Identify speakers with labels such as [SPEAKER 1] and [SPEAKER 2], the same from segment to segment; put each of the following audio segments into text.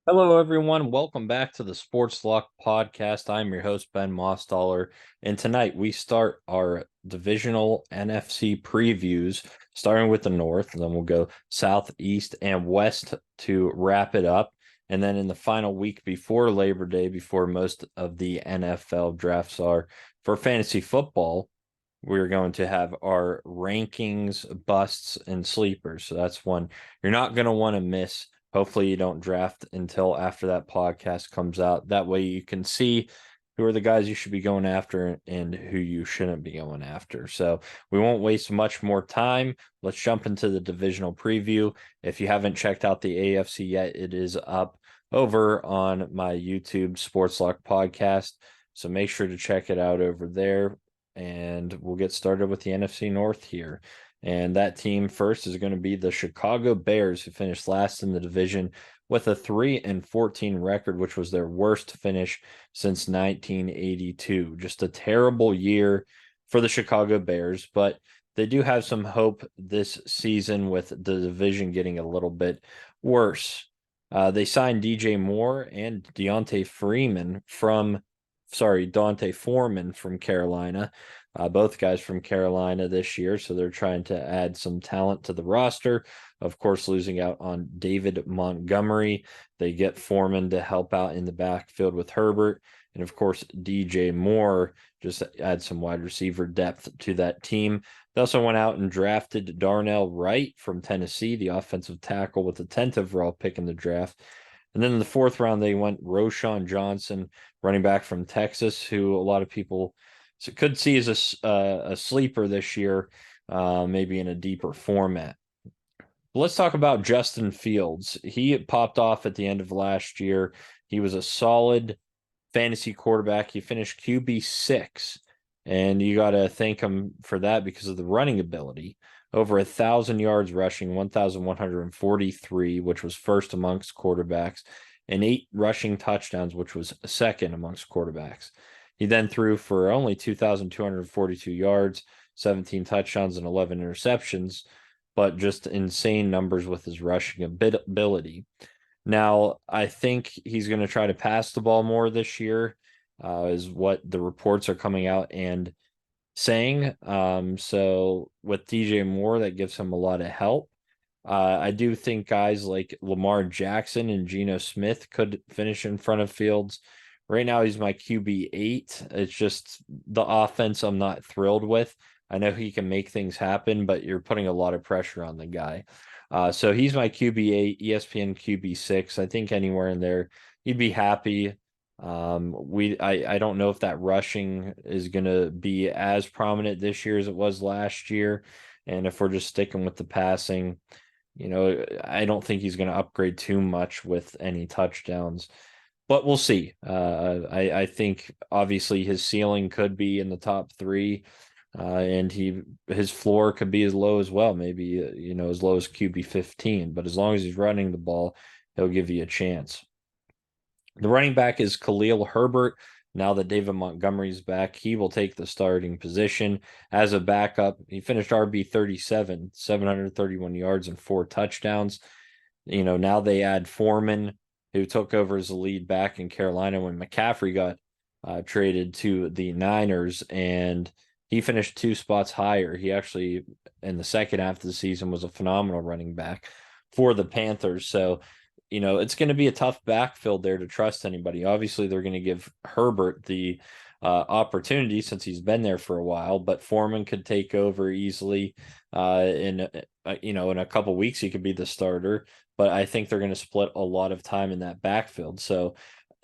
[SPEAKER 1] Hello, everyone. Welcome back to the Sports Lock Podcast. I'm your host, Ben Mostaller. And tonight we start our divisional NFC previews, starting with the North, and then we'll go South, East, and West to wrap it up. And then in the final week before Labor Day, before most of the NFL drafts are for fantasy football, we're going to have our rankings, busts, and sleepers. So that's one you're not going to want to miss. Hopefully, you don't draft until after that podcast comes out. That way, you can see who are the guys you should be going after and who you shouldn't be going after. So, we won't waste much more time. Let's jump into the divisional preview. If you haven't checked out the AFC yet, it is up over on my YouTube Sports Lock podcast. So, make sure to check it out over there. And we'll get started with the NFC North here. And that team first is going to be the Chicago Bears, who finished last in the division with a 3-14 record, which was their worst finish since 1982. Just a terrible year for the Chicago Bears, but they do have some hope this season with the division getting a little bit worse. They signed DJ Moore and Dante Foreman from Carolina. Both guys from Carolina this year, so they're trying to add some talent to the roster. Of course, losing out on David Montgomery. They get Foreman to help out in the backfield with Herbert. And of course, DJ Moore just add some wide receiver depth to that team. They also went out and drafted Darnell Wright from Tennessee, the offensive tackle, with the 10th overall pick in the draft. And then in the fourth round, they went Roschon Johnson, running back from Texas, who a lot of people could see as a sleeper this year, maybe in a deeper format. Let's talk about Justin Fields. He popped off at the end of last year. He was a solid fantasy quarterback. He finished QB6, and you got to thank him for that because of the running ability. Over 1,000 yards rushing, 1,143, which was first amongst quarterbacks, and 8 rushing touchdowns, which was second amongst quarterbacks. He then threw for only 2,242 yards, 17 touchdowns, and 11 interceptions, but just insane numbers with his rushing ability. Now, I think he's going to try to pass the ball more this year, is what the reports are coming out and saying. So with DJ Moore, that gives him a lot of help. I do think guys like Lamar Jackson and Geno Smith could finish in front of Fields. Right now, he's my QB8. It's just the offense I'm not thrilled with. I know he can make things happen, but you're putting a lot of pressure on the guy. So he's my QB8, ESPN QB6. I think anywhere in there, you'd be happy. I don't know if that rushing is going to be as prominent this year as it was last year. And if we're just sticking with the passing, I don't think he's going to upgrade too much with any touchdowns, but we'll see. I think obviously his ceiling could be in the top three, and his floor could be as low as well, maybe as low as QB 15. But as long as he's running the ball, he'll give you a chance. The running back is Khalil Herbert. Now that David Montgomery's back, he will take the starting position as a backup. He finished RB 37, 731 yards and 4 touchdowns. Now they add Foreman, who took over as the lead back in Carolina when McCaffrey got traded to the Niners, and he finished 2 spots higher. He actually, in the second half of the season, was a phenomenal running back for the Panthers. So, it's going to be a tough backfield there to trust anybody. Obviously, they're going to give Herbert the opportunity since he's been there for a while, but Foreman could take over easily. In a couple weeks, he could be the starter. But I think they're going to split a lot of time in that backfield. So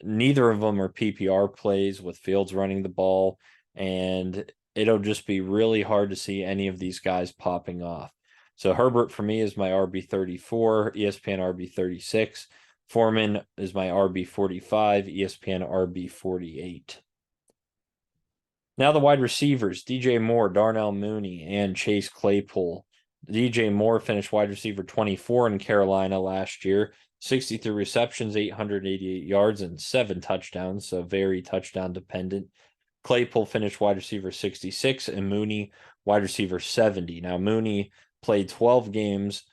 [SPEAKER 1] neither of them are PPR plays with Fields running the ball, and it'll just be really hard to see any of these guys popping off. So Herbert for me is my RB34, ESPN RB36. Foreman is my RB45, ESPN RB48. Now the wide receivers, DJ Moore, Darnell Mooney, and Chase Claypool. DJ Moore finished wide receiver 24 in Carolina last year, 63 receptions, 888 yards, and 7 touchdowns, so very touchdown dependent. Claypool finished wide receiver 66, and Mooney wide receiver 70. Now, Mooney played 12 games,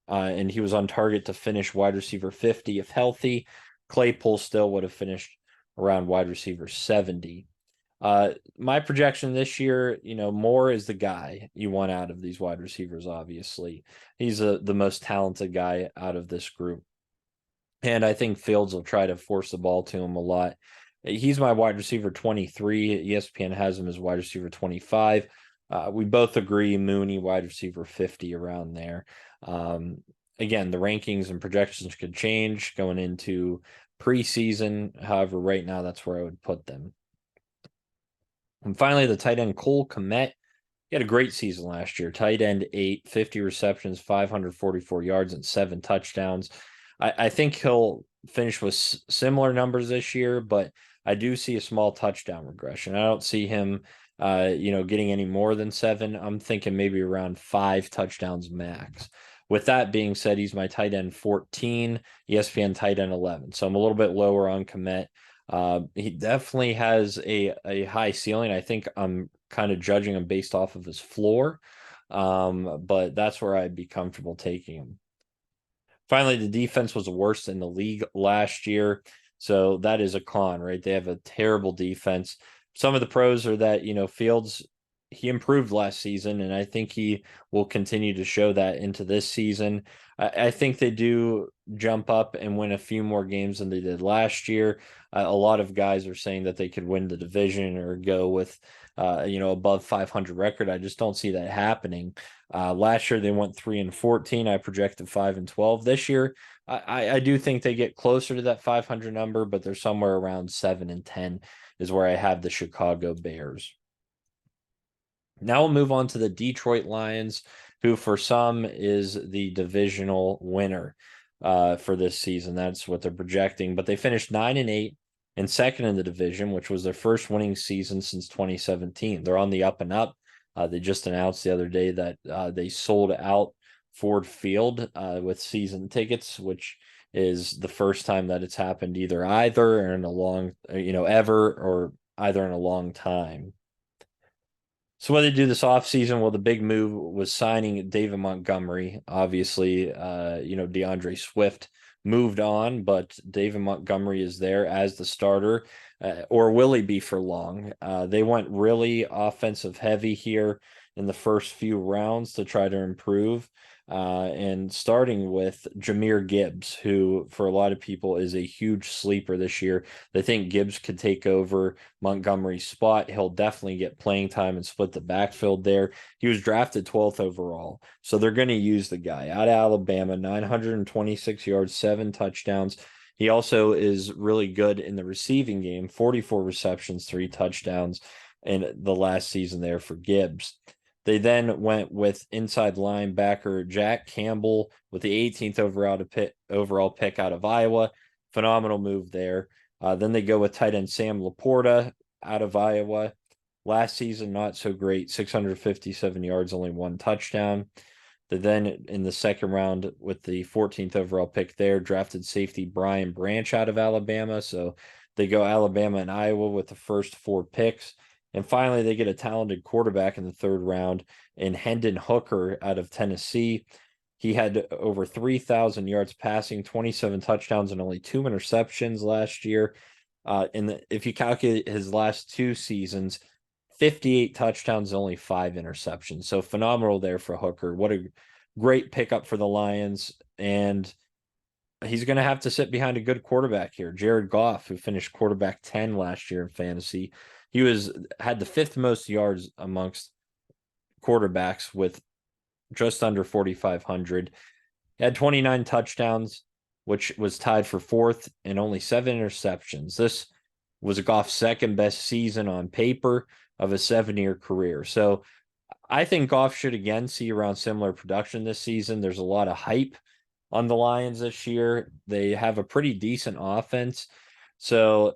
[SPEAKER 1] and he was on target to finish wide receiver 50 if healthy. Claypool still would have finished around wide receiver 70. My projection this year, Moore is the guy you want out of these wide receivers, obviously. He's the most talented guy out of this group. And I think Fields will try to force the ball to him a lot. He's my wide receiver 23. ESPN has him as wide receiver 25. We both agree Mooney, wide receiver 50, around there. Again, the rankings and projections could change going into preseason. However, right now, that's where I would put them. And finally, the tight end Cole Kmet. He had a great season last year. Tight end 8, 50 receptions, 544 yards, and 7 touchdowns. I think he'll finish with similar numbers this year, but I do see a small touchdown regression. I don't see him, getting any more than 7. I'm thinking maybe around 5 touchdowns max. With that being said, he's my tight end 14, ESPN tight end 11. So I'm a little bit lower on Kmet. He definitely has a high ceiling. I think I'm kind of judging him based off of his floor, but that's where I'd be comfortable taking him. Finally, the defense was the worst in the league last year, so that is a con, right? They have a terrible defense. Some of the pros are that Fields, he improved last season, and I think he will continue to show that into this season. I think they do jump up and win a few more games than they did last year. A lot of guys are saying that they could win the division or go with, above 500 record. I just don't see that happening. Last year they went 3-14. I projected 5-12. This year, I do think they get closer to that 500 number, but they're somewhere around 7-10 is where I have the Chicago Bears. Now we'll move on to the Detroit Lions, who for some is the divisional winner for this season. That's what they're projecting. But they finished 9-8 and second in the division, which was their first winning season since 2017. They're on the up and up. They just announced the other day that they sold out Ford Field with season tickets, which is the first time that it's happened either or in a long, ever, or either in a long time. So what they do this offseason, well, the big move was signing David Montgomery. Obviously, DeAndre Swift moved on, but David Montgomery is there as the starter, or will he be for long? They went really offensive heavy here in the first few rounds to try to improve. And starting with Jahmyr Gibbs, who for a lot of people is a huge sleeper this year. They think Gibbs could take over Montgomery's spot. He'll definitely get playing time and split the backfield there. He was drafted 12th overall. So they're going to use the guy out of Alabama, 926 yards, 7 touchdowns. He also is really good in the receiving game, 44 receptions, 3 touchdowns in the last season there for Gibbs. They then went with inside linebacker Jack Campbell with the 18th overall pick out of Iowa. Phenomenal move there. Then they go with tight end Sam Laporta out of Iowa. Last season, not so great, 657 yards, only 1 touchdown. They then, in the second round, with the 14th overall pick there, drafted safety Brian Branch out of Alabama. So they go Alabama and Iowa with the first 4 picks. And finally, they get a talented quarterback in the 3rd round in Hendon Hooker out of Tennessee. He had over 3,000 yards passing, 27 touchdowns, and only 2 interceptions last year. If you calculate his last 2 seasons, 58 touchdowns, only 5 interceptions. So phenomenal there for Hooker. What a great pickup for the Lions. And he's going to have to sit behind a good quarterback here. Jared Goff, who finished quarterback 10 last year in fantasy. He had the 5th most yards amongst quarterbacks with just under 4,500. He had 29 touchdowns, which was tied for 4th, and only 7 interceptions. This was Goff's 2nd best season on paper of a 7-year career. So I think Goff should again see around similar production this season. There's a lot of hype on the Lions this year. They have a pretty decent offense. So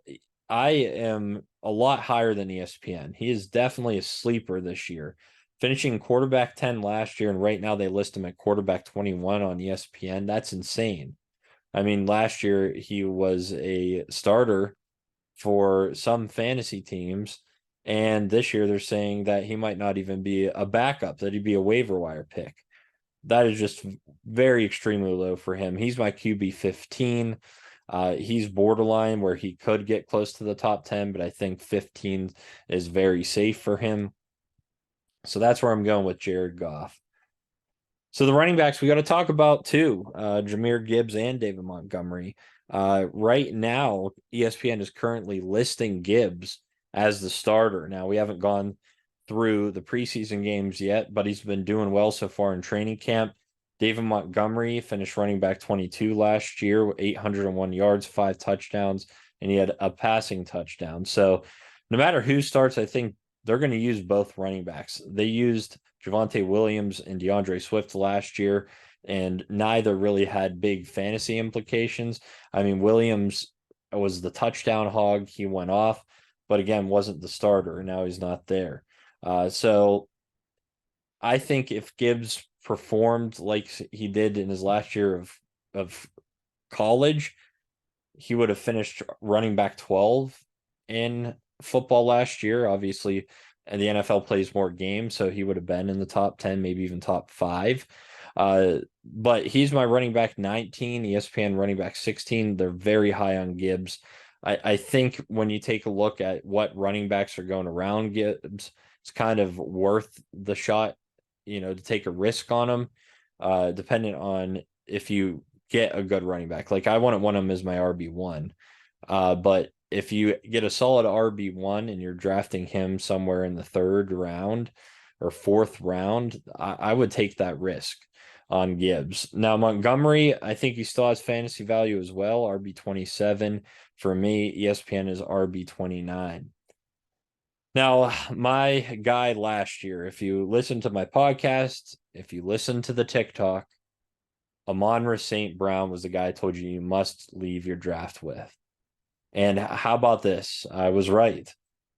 [SPEAKER 1] I am a lot higher than ESPN. He is definitely a sleeper this year, finishing quarterback 10 last year, and right now they list him at quarterback 21 on ESPN. That's insane. I mean, last year he was a starter for some fantasy teams, and this year they're saying that he might not even be a backup, that he'd be a waiver wire pick. That is just very extremely low for him. He's my QB 15. He's borderline where he could get close to the top 10, but I think 15 is very safe for him. So that's where I'm going with Jared Goff. So the running backs we got to talk about too, Jahmyr Gibbs and David Montgomery. Right now, ESPN is currently listing Gibbs as the starter. Now, we haven't gone through the preseason games yet, but he's been doing well so far in training camp. David Montgomery finished running back 22 last year with 801 yards, 5 touchdowns, and he had a passing touchdown. So no matter who starts, I think they're going to use both running backs. They used Javonte Williams and DeAndre Swift last year, and neither really had big fantasy implications. I mean, Williams was the touchdown hog. He went off, but again, wasn't the starter. Now he's not there. So I think if Gibbs performed like he did in his last year of college, he would have finished running back 12 in football last year. Obviously, and the NFL plays more games, so he would have been in the top 10, maybe even top 5. But he's my running back 19, ESPN running back 16. They're very high on Gibbs. I think when you take a look at what running backs are going around Gibbs, it's kind of worth the shot, to take a risk on him, depending on if you get a good running back. Like I wouldn't want him as my RB1. But if you get a solid RB1 and you're drafting him somewhere in the 3rd round or 4th round, I would take that risk on Gibbs. Now, Montgomery, I think he still has fantasy value as well. RB27. For me, ESPN is RB29. Now, my guy last year, if you listen to my podcast, if you listen to the TikTok, Amon-Ra St. Brown was the guy I told you must leave your draft with. And how about this? I was right.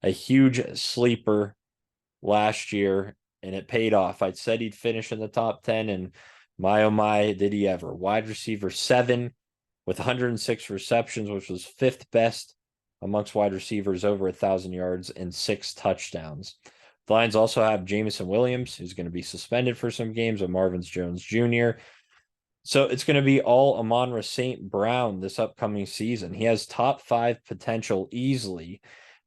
[SPEAKER 1] A huge sleeper last year, and it paid off. I said he'd finish in the top 10, and my oh my, did he ever. Wide receiver 7 with 106 receptions, which was 5th best amongst wide receivers, over 1,000 yards and 6 touchdowns. The Lions also have Jameson Williams, who's going to be suspended for some games, and Marvin Jones Jr. So it's going to be all Amon-Ra St. Brown this upcoming season. He has top 5 potential easily,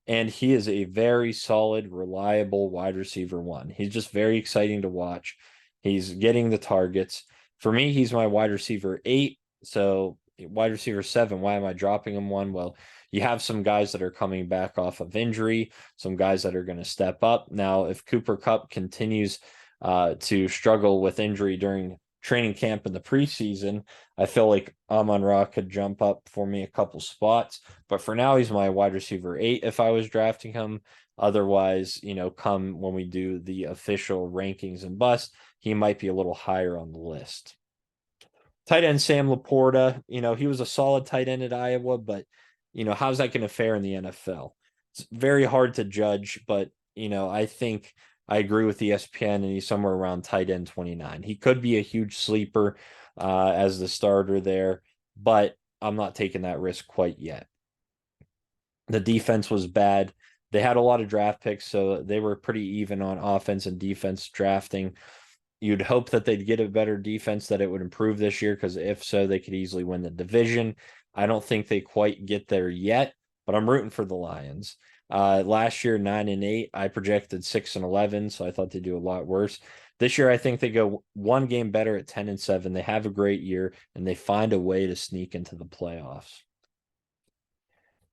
[SPEAKER 1] and he is a very solid, reliable wide receiver 1. He's just very exciting to watch. He's getting the targets. For me, he's my wide receiver 8. So wide receiver 7, why am I dropping him 1? Well, you have some guys that are coming back off of injury, some guys that are going to step up. Now, if Cooper Kupp continues to struggle with injury during training camp in the preseason, I feel like Amon-Ra could jump up for me a couple spots. But for now, he's my wide receiver 8 if I was drafting him. Otherwise, come when we do the official rankings and bust, he might be a little higher on the list. Tight end Sam Laporta, he was a solid tight end at Iowa, but how's that going to fare in the NFL? It's very hard to judge, but I think I agree with ESPN, and he's somewhere around tight end 29. He could be a huge sleeper as the starter there, but I'm not taking that risk quite yet. The defense was bad. They had a lot of draft picks, so they were pretty even on offense and defense drafting. You'd hope that they'd get a better defense, that it would improve this year, because if so, they could easily win the division. I don't think they quite get there yet, but I'm rooting for the Lions. Last year, 9-8, I projected 6-11, so I thought they'd do a lot worse. This year, I think they go one game better at 10-7. They have a great year, and they find a way to sneak into the playoffs.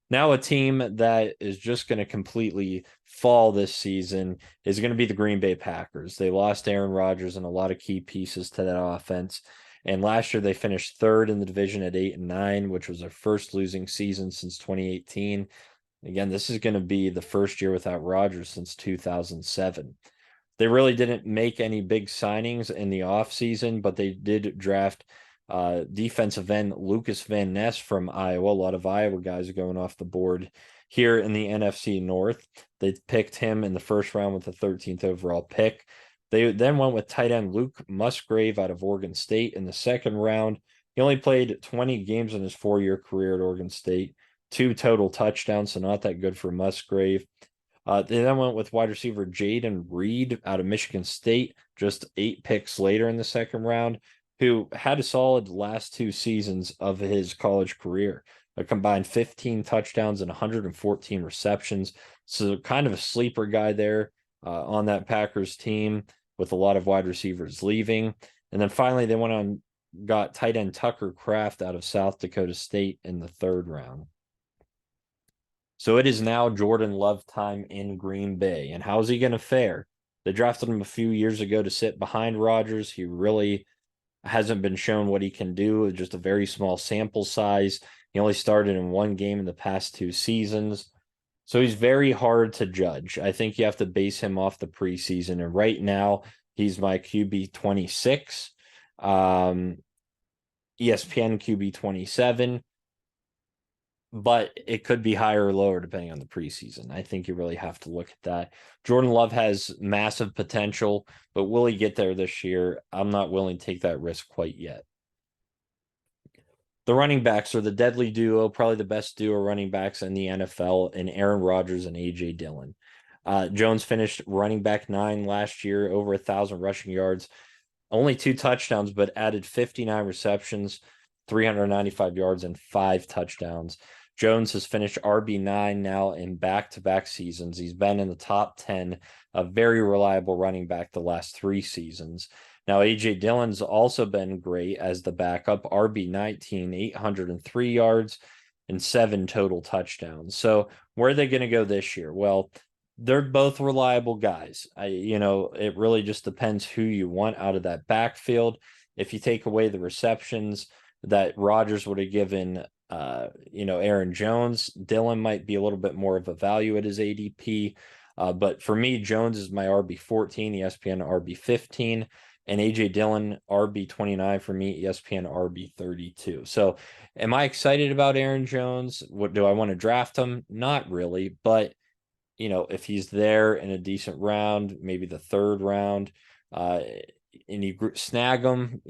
[SPEAKER 1] Now, a team that is just going to completely fall this season is going to be the Green Bay Packers. They lost Aaron Rodgers and a lot of key pieces to that offense. And last year they finished 3rd in the division at 8-9, which was their first losing season since 2018. Again, this is going to be the first year without Rodgers since 2007. They really didn't make any big signings in the offseason, but they did draft defensive end Lucas Van Ness from Iowa. A lot of Iowa guys are going off the board here in the NFC North. They picked him in the 1st round with the 13th overall pick. They then went with tight end Luke Musgrave out of Oregon State in the 2nd round. He only played 20 games in his 4-year career at Oregon State, 2 total touchdowns, so not that good for Musgrave. They then went with wide receiver Jaden Reed out of Michigan State, just 8 picks later in the 2nd round. who had a solid last 2 seasons of his college career. A combined 15 touchdowns and 114 receptions. So kind of a sleeper guy there on that Packers team with a lot of wide receivers leaving. And then finally they went on, got tight end Tucker Kraft out of South Dakota State in the 3rd round. So it is now Jordan Love time in Green Bay. And how is he going to fare? They drafted him a few years ago to sit behind Rodgers. He really hasn't been shown what he can do with just a very small sample size. He only started in 1 game in the past 2 seasons. So he's very hard to judge. I think you have to base him off the preseason. And right now, he's my QB 26, ESPN QB 27, but it could be higher or lower depending on the preseason. I think you really have to look at that. Jordan Love has massive potential, but will he get there this year? I'm not willing to take that risk quite yet. The running backs are the deadly duo, probably the best duo running backs in the NFL, and Aaron Rodgers and A.J. Dillon. Jones finished running back 9 last year, over 1,000 rushing yards, only 2 touchdowns, but added 59 receptions, 395 yards, and 5 touchdowns. Jones has finished RB9 now in back-to-back seasons. He's been in the top 10, a very reliable running back the last 3 seasons. Now, A.J. Dillon's also been great as the backup, RB19, 803 yards, and 7 total touchdowns. So where are they going to go this year? Well, they're both reliable guys. It really just depends who you want out of that backfield. If you take away the receptions that Rodgers would have given, Aaron Jones, Dillon might be a little bit more of a value at his ADP. But for me, Jones is my RB14, ESPN RB15, and A.J. Dillon RB29 for me, ESPN RB32. So am I excited about Aaron Jones? What do I want to draft him? Not really, but if he's there in a decent round, maybe the 3rd round, and you snag him,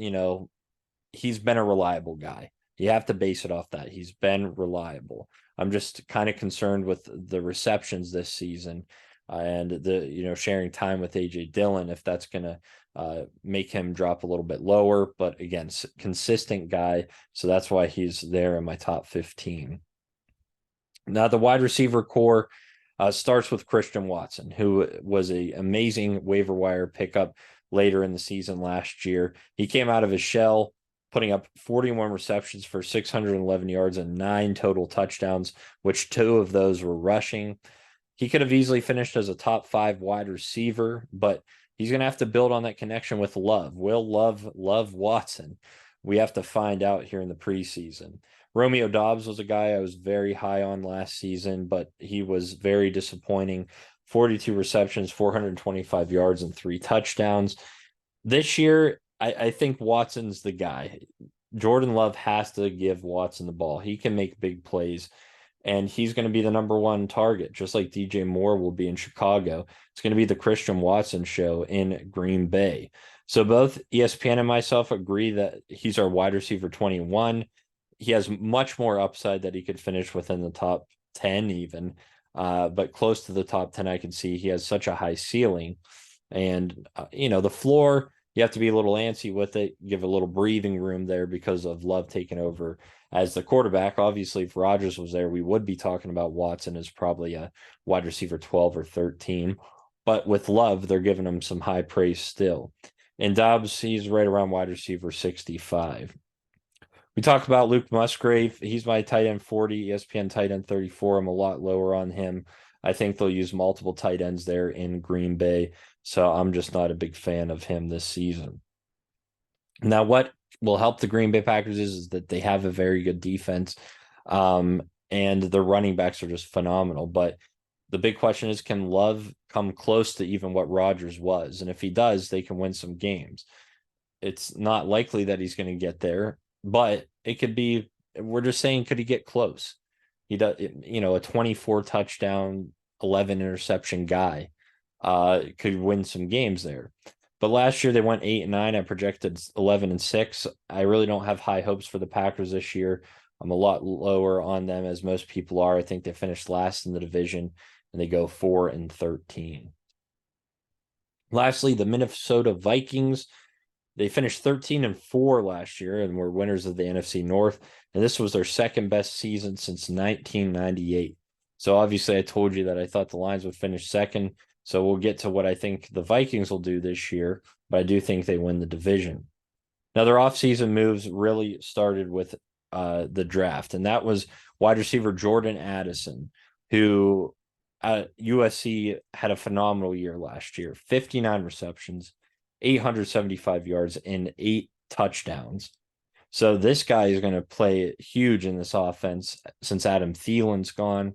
[SPEAKER 1] he's been a reliable guy. You have to base it off that. He's been reliable. I'm just kind of concerned with the receptions this season and the, sharing time with A.J. Dillon, if that's going to make him drop a little bit lower. But again, consistent guy. So that's why he's there in my top 15. Now, the wide receiver core starts with Christian Watson, who was an amazing waiver wire pickup later in the season last year. He came out of his shell, putting up 41 receptions for 611 yards and 9 total touchdowns, which 2 of those were rushing. He could have easily finished as a top 5 wide receiver, but he's going to have to build on that connection with Love. Will Love Watson? We have to find out here in the preseason. Romeo Doubs was a guy I was very high on last season, but he was very disappointing. 42 receptions, 425 yards, and 3 touchdowns. This year, I think Watson's the guy. Jordan Love has to give Watson the ball. He can make big plays, and he's going to be the number 1 target, just like DJ Moore will be in Chicago. It's going to be the Christian Watson show in Green Bay. So both ESPN and myself agree that he's our wide receiver 21. He has much more upside that he could finish within the top 10 even, but close to the top 10, I can see he has such a high ceiling. And, the floor, you have to be a little antsy with it, give a little breathing room there because of Love taking over as the quarterback. Obviously, if Rodgers was there, we would be talking about Watson as probably a wide receiver 12 or 13. But with Love, they're giving him some high praise still. And Doubs, he's right around wide receiver 65. We talk about Luke Musgrave. He's my tight end 40, ESPN tight end 34. I'm a lot lower on him. I think they'll use multiple tight ends there in Green Bay. So I'm just not a big fan of him this season. Now, what will help the Green Bay Packers is that they have a very good defense. And their running backs are just phenomenal. But the big question is, can Love come close to even what Rodgers was? And if he does, they can win some games. It's not likely that he's going to get there, but it could be. We're just saying, could he get close? He does, a 24 touchdown, 11 interception guy could win some games there. But last year they went 8-9. I projected 11-6. I really don't have high hopes for the Packers this year. I'm a lot lower on them, as most people are. I think they finished last in the division, and they go 4-13. Lastly, the Minnesota Vikings. They finished 13-4 last year and were winners of the NFC North. And this was their second best season since 1998. So obviously, I told you that I thought the Lions would finish second. So we'll get to what I think the Vikings will do this year, but I do think they win the division. Now, their offseason moves really started with the draft, and that was wide receiver Jordan Addison, who USC had a phenomenal year last year, 59 receptions, 875 yards, and 8 touchdowns. So this guy is going to play huge in this offense since Adam Thielen's gone.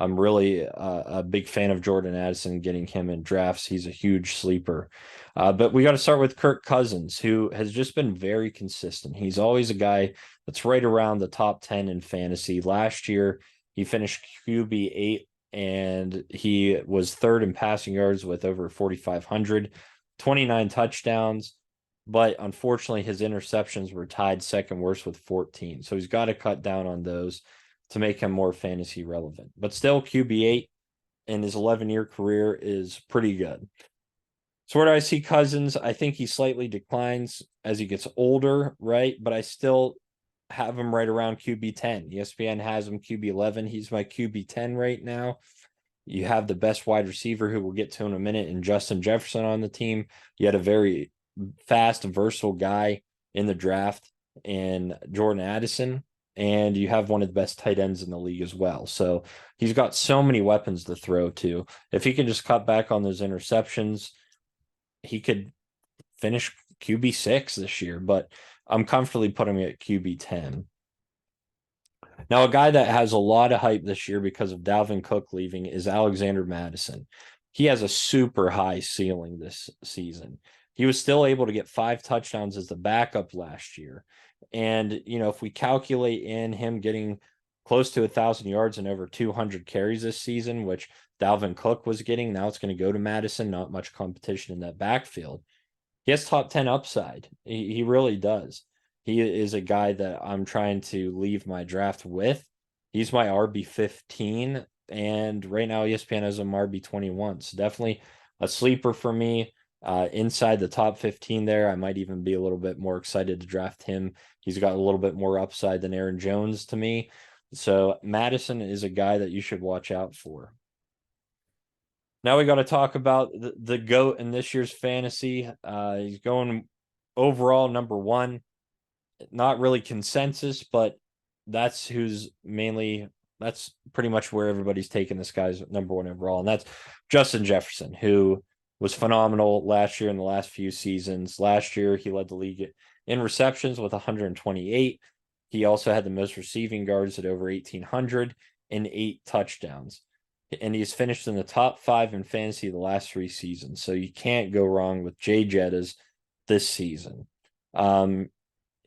[SPEAKER 1] I'm really a big fan of Jordan Addison, getting him in drafts. He's a huge sleeper. But we got to start with Kirk Cousins, who has just been very consistent. He's always a guy that's right around the top 10 in fantasy. Last year, he finished QB8, and he was third in passing yards with over 4,500, 29 touchdowns. But unfortunately, his interceptions were tied second worst with 14. So he's got to cut down on those to make him more fantasy relevant. But still, QB8 in his 11-year career is pretty good. So where do I see Cousins? I think he slightly declines as he gets older, right? But I still have him right around QB10. ESPN has him QB11. He's my QB10 right now. You have the best wide receiver, who we'll get to in a minute, and Justin Jefferson on the team. You had a very fast, versatile guy in the draft in Jordan Addison, and you have one of the best tight ends in the league as well. So he's got so many weapons to throw to. If he can just cut back on those interceptions, he could finish QB6 this year, but I'm comfortably putting him at QB10. Now, a guy that has a lot of hype this year because of Dalvin Cook leaving is Alexander Mattison. He has a super high ceiling this season. He was still able to get 5 touchdowns as the backup last year. And, if we calculate in him getting close to 1,000 yards and over 200 carries this season, which Dalvin Cook was getting, now it's going to go to Mattison, not much competition in that backfield. He has top 10 upside. He really does. He is a guy that I'm trying to leave my draft with. He's my RB15, and right now ESPN has him RB21. So definitely a sleeper for me. Inside the top 15 there, I might even be a little bit more excited to draft him. He's got a little bit more upside than Aaron Jones to me. So Mattison is a guy that you should watch out for. Now we got to talk about the GOAT in this year's fantasy. He's going overall number one. Not really consensus, but that's pretty much where everybody's taking this guy's number one overall. And that's Justin Jefferson, who was phenomenal last year in the last few seasons. Last year, he led the league in receptions with 128. He also had the most receiving yards at over 1,800 and 8 touchdowns. And he's finished in the top 5 in fantasy the last 3 seasons. So you can't go wrong with Jay Jettas this season.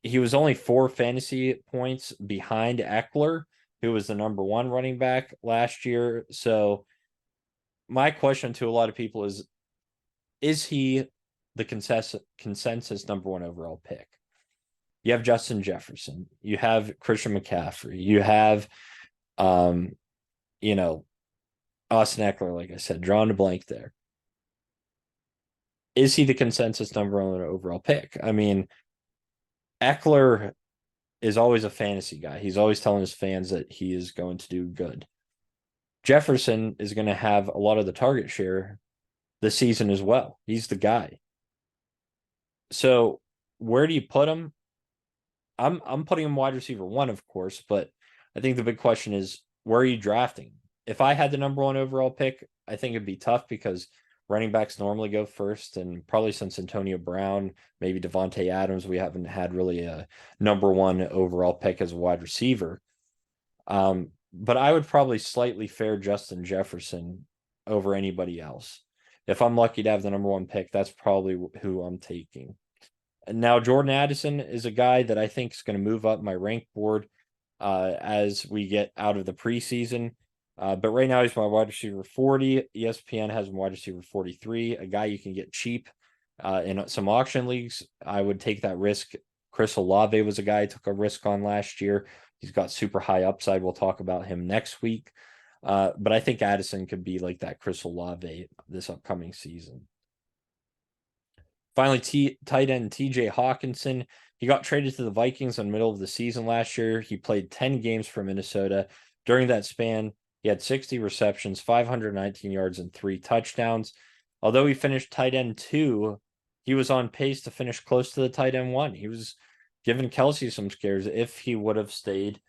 [SPEAKER 1] He was only 4 fantasy points behind Eckler, who was the number 1 running back last year. So my question to a lot of people is he the consensus number 1 overall pick? You have Justin Jefferson. You have Christian McCaffrey. You have, Austin Eckler, like I said, drawing a blank there. Is he the consensus number 1 overall pick? I mean, Eckler is always a fantasy guy. He's always telling his fans that he is going to do good. Jefferson is going to have a lot of the target share this season as well. He's the guy. So where do you put him? I'm putting him wide receiver 1, of course, but I think the big question is, where are you drafting? If I had the number 1 overall pick, I think it'd be tough because running backs normally go first, and probably since Antonio Brown, maybe Devontae Adams, we haven't had really a number 1 overall pick as a wide receiver. But I would probably slightly fare Justin Jefferson over anybody else. If I'm lucky to have the number 1 pick, that's probably who I'm taking. And now Jordan Addison is a guy that I think is going to move up my rank board as we get out of the preseason. But right now he's my wide receiver 40. ESPN has him wide receiver 43, a guy you can get cheap in some auction leagues. I would take that risk. Chris Olave was a guy I took a risk on last year. He's got super high upside. We'll talk about him next week. But I think Addison could be like that Chris Olave this upcoming season. Finally, tight end TJ Hawkinson. He got traded to the Vikings in the middle of the season last year. He played 10 games for Minnesota. During that span, he had 60 receptions, 519 yards, and 3 touchdowns. Although he finished tight end 2, he was on pace to finish close to the tight end 1. He was giving Kelsey some scares if he would have stayed,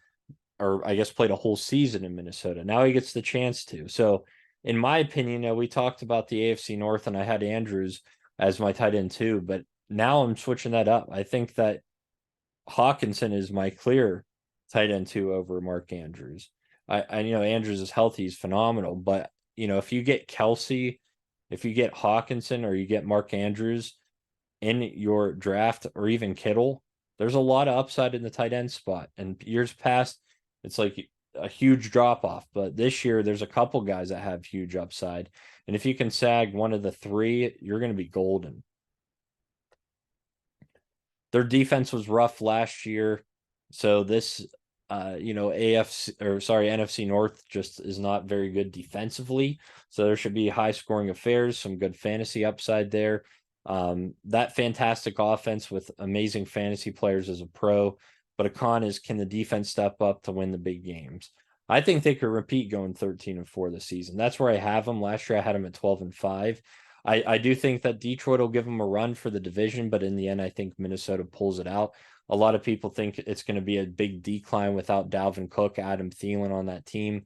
[SPEAKER 1] or I guess played a whole season in Minnesota. Now he gets the chance to. So, in my opinion, we talked about the AFC North, and I had Andrews as my tight end 2, but now I'm switching that up. I think that Hawkinson is my clear tight end 2 over Mark Andrews. I Andrews is healthy, he's phenomenal, but if you get Kelsey, if you get Hawkinson, or you get Mark Andrews in your draft, or even Kittle, there's a lot of upside in the tight end spot. And years past, it's like a huge drop off, but this year there's a couple guys that have huge upside. And if you can sag one of the 3, you're going to be golden. Their defense was rough last year, so this NFC North just is not very good defensively. So there should be high scoring affairs, some good fantasy upside there. That fantastic offense with amazing fantasy players as a pro, but a con is, can the defense step up to win the big games? I think they could repeat going 13-4 this season. That's where I have them. Last year I had them at 12-5. I do think that Detroit will give them a run for the division, but in the end, I think Minnesota pulls it out. A lot of people think it's going to be a big decline without Dalvin Cook, Adam Thielen on that team.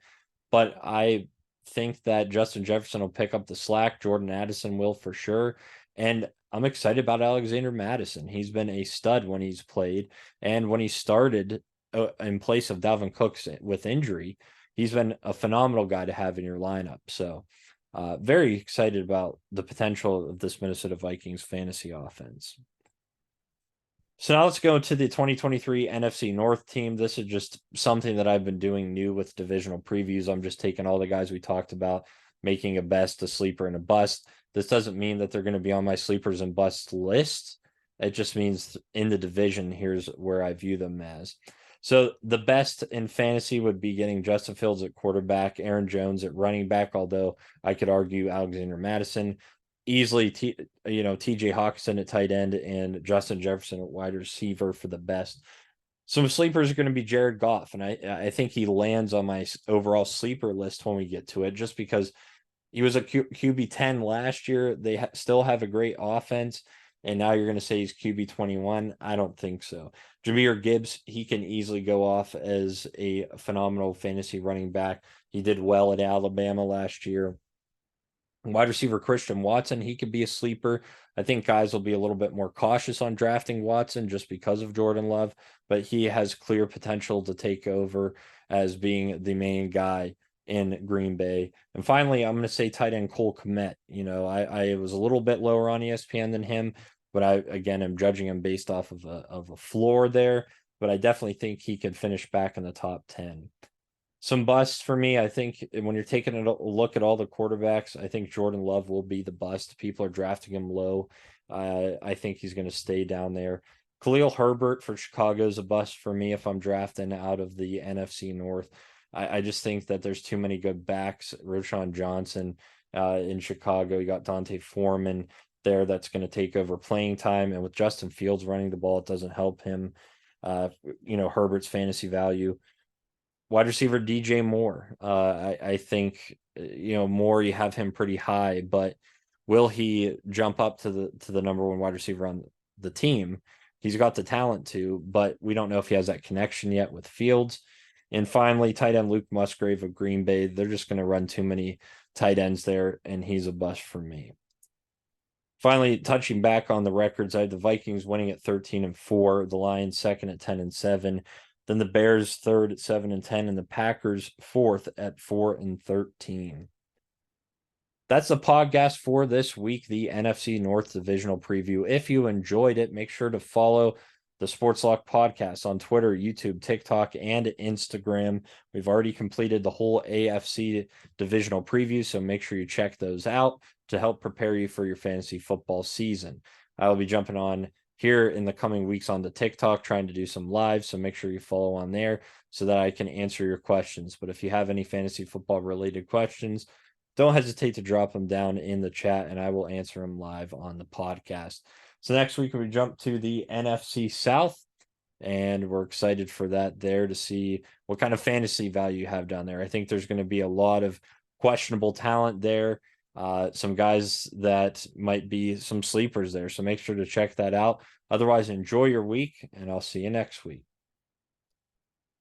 [SPEAKER 1] But I think that Justin Jefferson will pick up the slack. Jordan Addison will for sure. And I'm excited about Alexander Mattison. He's been a stud when he's played. And when he started in place of Dalvin Cook with injury, he's been a phenomenal guy to have in your lineup. So, very excited about the potential of this Minnesota Vikings fantasy offense. So now let's go to the 2023 NFC North team. This is just something that I've been doing new with divisional previews. I'm just taking all the guys we talked about, making a best, a sleeper, and a bust. This doesn't mean that they're going to be on my sleepers and busts list. It just means in the division, here's where I view them as. So the best in fantasy would be getting Justin Fields at quarterback, Aaron Jones at running back, although I could argue Alexander Mattison. Easily, TJ Hawkinson at tight end and Justin Jefferson at wide receiver for the best. Some sleepers are going to be Jared Goff, and I think he lands on my overall sleeper list when we get to it, just because he was a QB 10 last year. They still have a great offense, and now you're going to say he's QB 21. I don't think so. Jahmyr Gibbs, he can easily go off as a phenomenal fantasy running back. He did well at Alabama last year. Wide receiver Christian Watson, he could be a sleeper. I think guys will be a little bit more cautious on drafting Watson just because of Jordan Love, but he has clear potential to take over as being the main guy in Green Bay. And finally, I'm going to say tight end Cole Kmet. I was a little bit lower on ESPN than him, but I am judging him based off of a floor there. But I definitely think he could finish back in the top 10. Some busts for me. I think when you're taking a look at all the quarterbacks, I think Jordan Love will be the bust. People are drafting him low. I think he's going to stay down there. Khalil Herbert for Chicago is a bust for me if I'm drafting out of the NFC North. I just think that there's too many good backs. Roschon Johnson in Chicago. You got Dante Foreman there that's going to take over playing time. And with Justin Fields running the ball, it doesn't help him. Herbert's fantasy value. Wide receiver DJ Moore. I think Moore, you have him pretty high, but will he jump up to the number one wide receiver on the team? He's got the talent to, but we don't know if he has that connection yet with Fields. And finally, tight end Luke Musgrave of Green Bay. They're just going to run too many tight ends there, and he's a bust for me. Finally, touching back on the records, I had the Vikings winning at 13-4, the Lions second at 10-7. Then the Bears third at 7-10, and the Packers fourth at 4-13. That's the podcast for this week, the NFC North Divisional Preview. If you enjoyed it, make sure to follow the Sports Lock Podcast on Twitter, YouTube, TikTok, and Instagram. We've already completed the whole AFC Divisional Preview, so make sure you check those out to help prepare you for your fantasy football season. I will be jumping on here in the coming weeks on the TikTok, trying to do some live. So make sure you follow on there so that I can answer your questions. But if you have any fantasy football related questions, don't hesitate to drop them down in the chat and I will answer them live on the podcast. So next week we jump to the NFC South, and we're excited for that there to see what kind of fantasy value you have down there. I think there's going to be a lot of questionable talent there. Some guys that might be some sleepers there. So make sure to check that out. Otherwise, enjoy your week, and I'll see you next week.